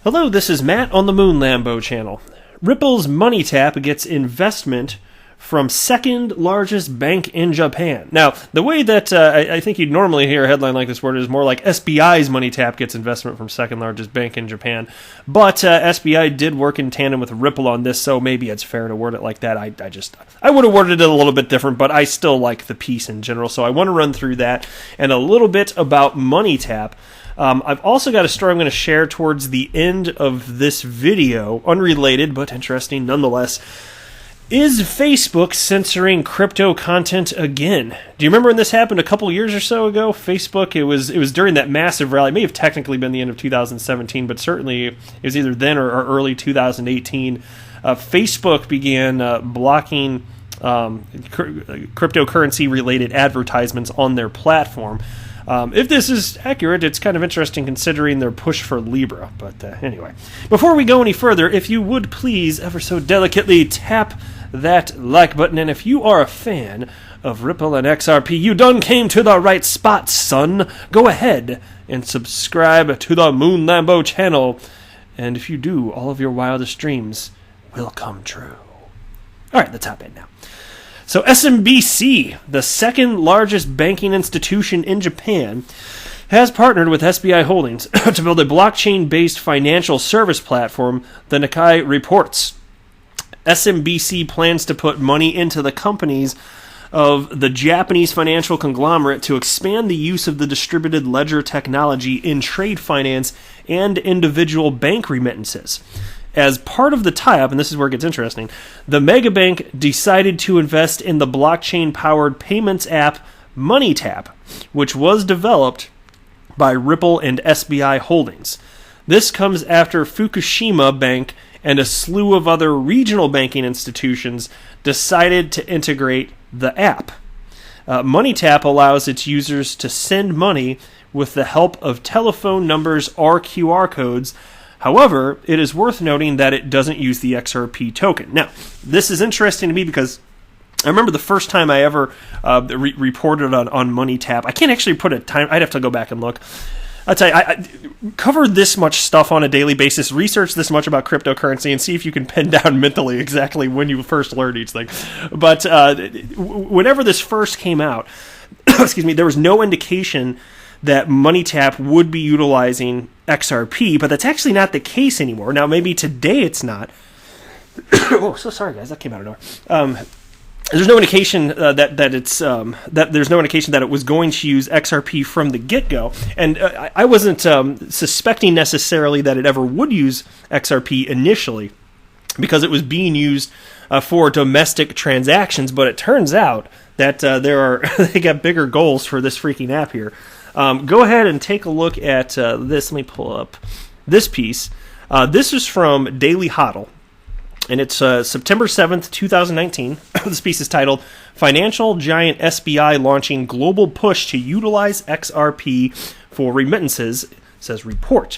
Hello, this is Matt on the Moon Lambo channel. Ripple's Money Tap gets investment from second largest bank in Japan. Now, the way that I think you'd normally hear a headline like this word is more like SBI's Money Tap gets investment from second largest bank in Japan. But SBI did work in tandem with Ripple on this, so maybe it's fair to word it like that. I would have worded it a little bit different, but I still like the piece in general. So I want to run through that and a little bit about Money Tap. I've also got a story I'm going to share towards the end of this video, unrelated but interesting nonetheless. Is Facebook censoring crypto content again? Do you remember when this happened a couple years or so ago? Facebook, it was during that massive rally. It may have technically been the end of 2017, but certainly it was either then or early 2018. Facebook began blocking cryptocurrency-related advertisements on their platform. If this is accurate, it's kind of interesting considering their push for Libra. But anyway, before we go any further, if you would please ever so delicately tap that like button, and if you are a fan of Ripple and XRP, you done came to the right spot, son. Go ahead and subscribe to the Moon Lambo channel, and if you do, all of your wildest dreams will come true. All right, let's hop in now. So SMBC, the second largest banking institution in Japan, has partnered with SBI Holdings to build a blockchain-based financial service platform, the Nikkei reports. SMBC plans to put money into the companies of the Japanese financial conglomerate to expand the use of the distributed ledger technology in trade finance and individual bank remittances. As part of the tie-up, and this is where it gets interesting, the megabank decided to invest in the blockchain-powered payments app Money Tap, which was developed by Ripple and SBI Holdings. This comes after Fukushima Bank and a slew of other regional banking institutions decided to integrate the app. Money Tap allows its users to send money with the help of telephone numbers or QR codes. However, it is worth noting that it doesn't use the XRP token. Now, this is interesting to me because I remember the first time I ever reported on Money Tap. I can't actually put a time. I'd have to go back and look. I'll tell you, I covered this much stuff on a daily basis, research this much about cryptocurrency, and see if you can pin down mentally exactly when you first learned each thing. But whenever this first came out, excuse me, there was no indication that Money Tap would be utilizing XRP, but that's actually not the case anymore. Now, maybe today it's not. Oh, so sorry, guys. That came out of nowhere. There's no indication that there's no indication that it was going to use XRP from the get-go, and I wasn't suspecting necessarily that it ever would use XRP initially because it was being used for domestic transactions. But it turns out that they got bigger goals for this freaking app here. Go ahead and take a look at this. Let me pull up this piece. This is from Daily Hodl, and it's September 7th, 2019. This piece is titled, Financial Giant SBI Launching Global Push to Utilize XRP for Remittances, says report.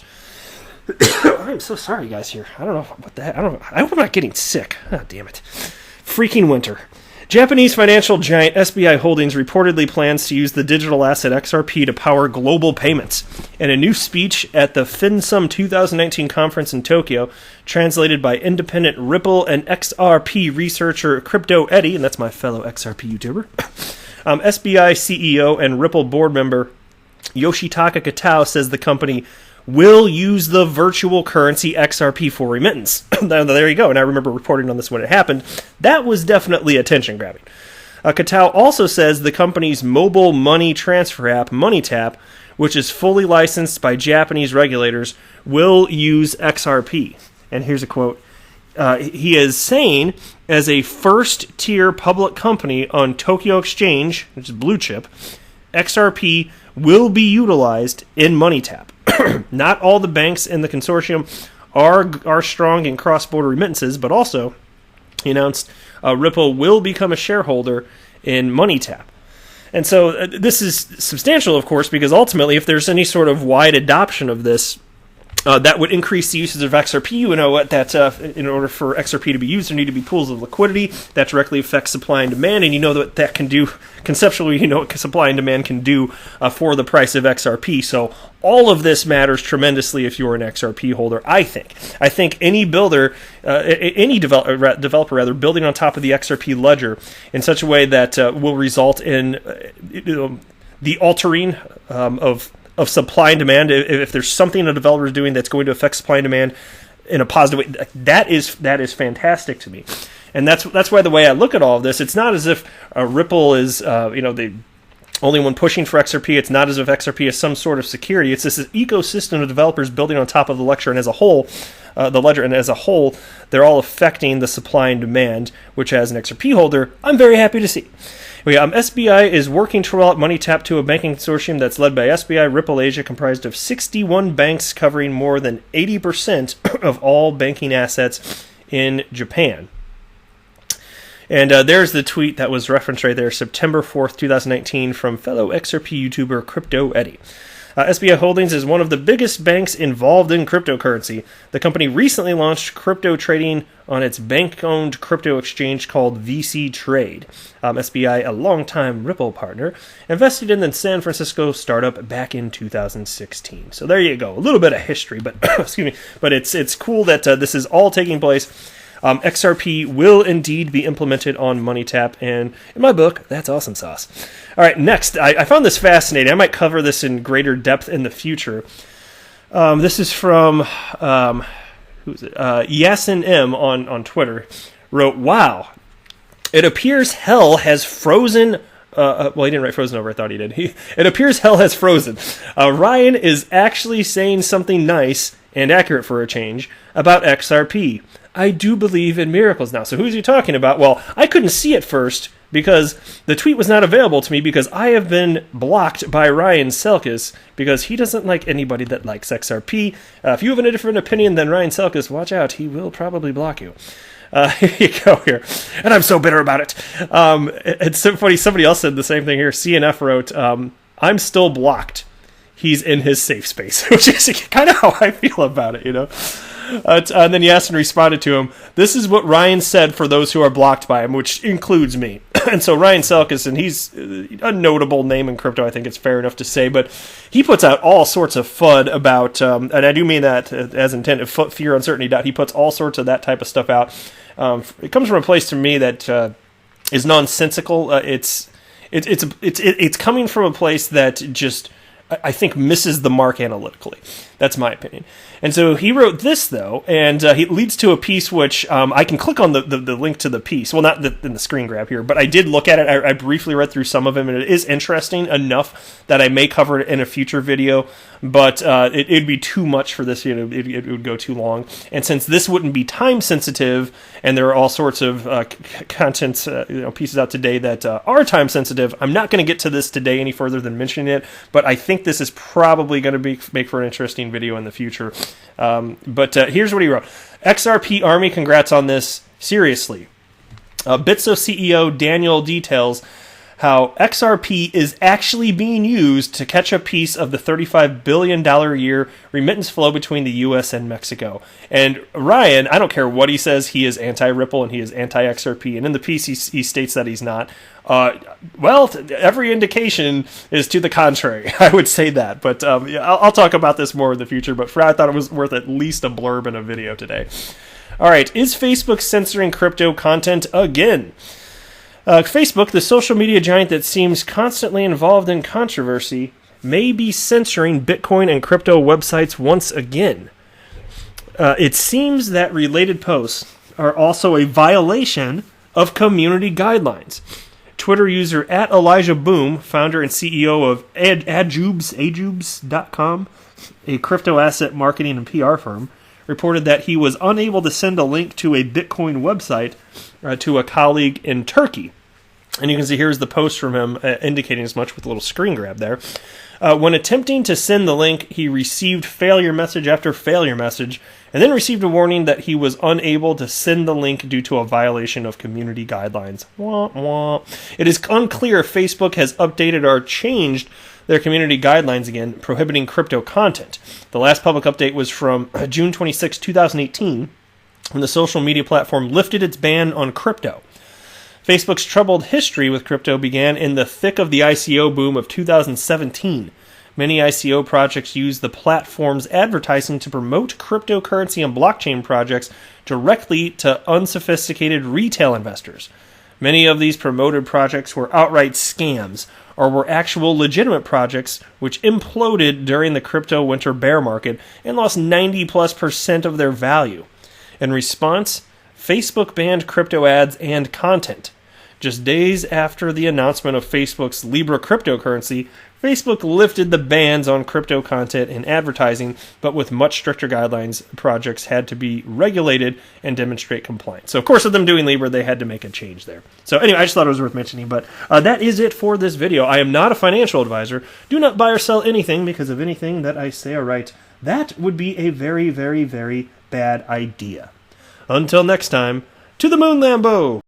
I'm so sorry, guys, here. I don't know what the heck. I hope I'm not getting sick. Oh, damn it. Freaking winter. Japanese financial giant SBI Holdings reportedly plans to use the digital asset XRP to power global payments. In a new speech at the FinSum 2019 conference in Tokyo, translated by independent Ripple and XRP researcher Crypto Eddie, and that's my fellow XRP YouTuber, SBI CEO and Ripple board member Yoshitaka Kitao says the company will use the virtual currency XRP for remittance. There you go. And I remember reporting on this when it happened. That was definitely attention-grabbing. Kitao also says the company's mobile money transfer app, Money Tap, which is fully licensed by Japanese regulators, will use XRP. And here's a quote. He is saying, as a first-tier public company on Tokyo Exchange, which is blue chip, XRP will be utilized in Money Tap. Not all the banks in the consortium are strong in cross-border remittances, but also, he announced, Ripple will become a shareholder in Money Tap. And so this is substantial, of course, because ultimately, if there's any sort of wide adoption of this, That would increase the usage of XRP. You know what? That in order for XRP to be used, there need to be pools of liquidity that directly affects supply and demand. And you know what that can do conceptually. You know what supply and demand can do for the price of XRP. So all of this matters tremendously if you're an XRP holder. I think any builder, any developer rather, building on top of the XRP ledger in such a way that will result in the altering of supply and demand. If there's something a developer is doing that's going to affect supply and demand in a positive way, that is fantastic to me. And that's why the way I look at all of this, it's not as if Ripple is the only one pushing for XRP. It's not as if XRP is some sort of security. It's this ecosystem of developers building on top of the ledger, and as a whole, they're all affecting the supply and demand, which as an XRP holder, I'm very happy to see. SBI is working to roll out MoneyTap to a banking consortium that's led by SBI Ripple Asia, comprised of 61 banks covering more than 80% of all banking assets in Japan. And there's the tweet that was referenced right there, September 4th, 2019, from fellow XRP YouTuber Crypto Eddie. SBI Holdings is one of the biggest banks involved in cryptocurrency. The company recently launched crypto trading on its bank-owned crypto exchange called VC Trade. SBI, a longtime Ripple partner, invested in the San Francisco startup back in 2016. So there you go, a little bit of history, but excuse me. But it's cool that this is all taking place. XRP will indeed be implemented on MoneyTap, and in my book, that's awesome sauce. All right, next, I found this fascinating. I might cover this in greater depth in the future. This is from, who's it? Yasin M on Twitter wrote, "Wow, it appears hell has frozen." Well, he didn't write frozen over. I thought he did. It appears hell has frozen. Ryan is actually saying something nice and accurate for a change about XRP. I do believe in miracles now. So who's he talking about? Well, I couldn't see it first because the tweet was not available to me because I have been blocked by Ryan Selkis because he doesn't like anybody that likes XRP. If you have a different opinion than Ryan Selkis, watch out. He will probably block you. Here you go here. And I'm so bitter about it. It's so funny. Somebody else said the same thing here. CNF wrote, I'm still blocked. He's in his safe space, which is kind of how I feel about it, you know. And then Yasin responded to him, "This is what Ryan said for those who are blocked by him," which includes me. And so Ryan Selkis, and he's a notable name in crypto, I think it's fair enough to say, but he puts out all sorts of FUD about, and I do mean that as intended, fear, uncertainty. He puts all sorts of that type of stuff out. It comes from a place to me that is nonsensical. It's coming from a place that just, I think, misses the mark analytically. That's my opinion. And so he wrote this, though, and he leads to a piece which I can click on the link to the piece. Well, not in the screen grab here, but I did look at it. I briefly read through some of them, and it is interesting enough that I may cover it in a future video, but it'd be too much for this. It would go too long. And since this wouldn't be time sensitive, and there are all sorts of contents, pieces out today that are time sensitive, I'm not going to get to this today any further than mentioning it, but I think this is probably going to make for an interesting video in the future. But here's what he wrote. XRP Army, congrats on this. Seriously. Bitso CEO Daniel details how XRP is actually being used to catch a piece of the $35 billion a year remittance flow between the U.S. and Mexico. And Ryan, I don't care what he says, he is anti-Ripple and he is anti-XRP. And in the piece, he states that he's not. Well, every indication is to the contrary. I would say that. But I'll talk about this more in the future. But I thought it was worth at least a blurb in a video today. All right, is Facebook censoring crypto content again? Facebook, the social media giant that seems constantly involved in controversy, may be censoring Bitcoin and crypto websites once again. It seems that related posts are also a violation of community guidelines. Twitter user @ElijahBoom, founder and CEO of Ajubs.com, a crypto asset marketing and PR firm, reported that he was unable to send a link to a Bitcoin website to a colleague in Turkey. And you can see here's the post from him indicating as much with a little screen grab there. When attempting to send the link, he received failure message after failure message, and then received a warning that he was unable to send the link due to a violation of community guidelines. Wah, wah. It is unclear if Facebook has updated or changed their community guidelines again, prohibiting crypto content. The last public update was from June 26, 2018, when the social media platform lifted its ban on crypto. Facebook's troubled history with crypto began in the thick of the ICO boom of 2017. Many ICO projects use the platform's advertising to promote cryptocurrency and blockchain projects directly to unsophisticated retail investors. Many of these promoted projects were outright scams, or were actual legitimate projects which imploded during the crypto winter bear market and lost 90+% of their value. In response, Facebook banned crypto ads and content. Just days after the announcement of Facebook's Libra cryptocurrency, Facebook lifted the bans on crypto content and advertising, but with much stricter guidelines, projects had to be regulated and demonstrate compliance. So, of course, with them doing Libra, they had to make a change there. So, anyway, I just thought it was worth mentioning, but that is it for this video. I am not a financial advisor. Do not buy or sell anything, because of anything that I say or write, that would be a very, very, very bad idea. Until next time, to the moon, Lambo!